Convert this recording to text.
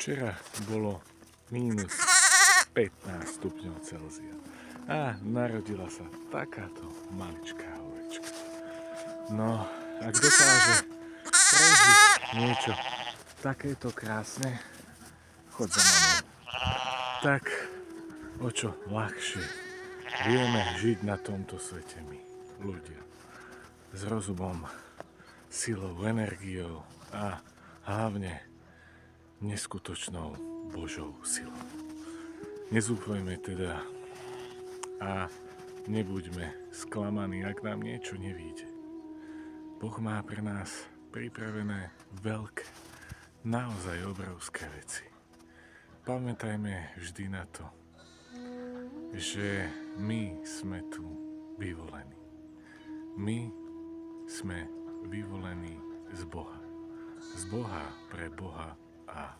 Včera bolo mínus 15 stupňov Celzia a narodila sa takáto maličká ovečka. No, ak dokáže prežiť niečo takéto krásne, choď za mamou. Tak o čo ľahšie vieme žiť na tomto svete my, ľudia. S rozumom, silou, energiou a hlavne neskutočnou Božou silou. Nezúfajme teda a nebuďme sklamaní, ak nám niečo nevíde. Boh má pre nás pripravené veľké, naozaj obrovské veci. Pamätajme vždy na to, že my sme tu vyvolení. My sme vyvolení z Boha. Z Boha pre Boha a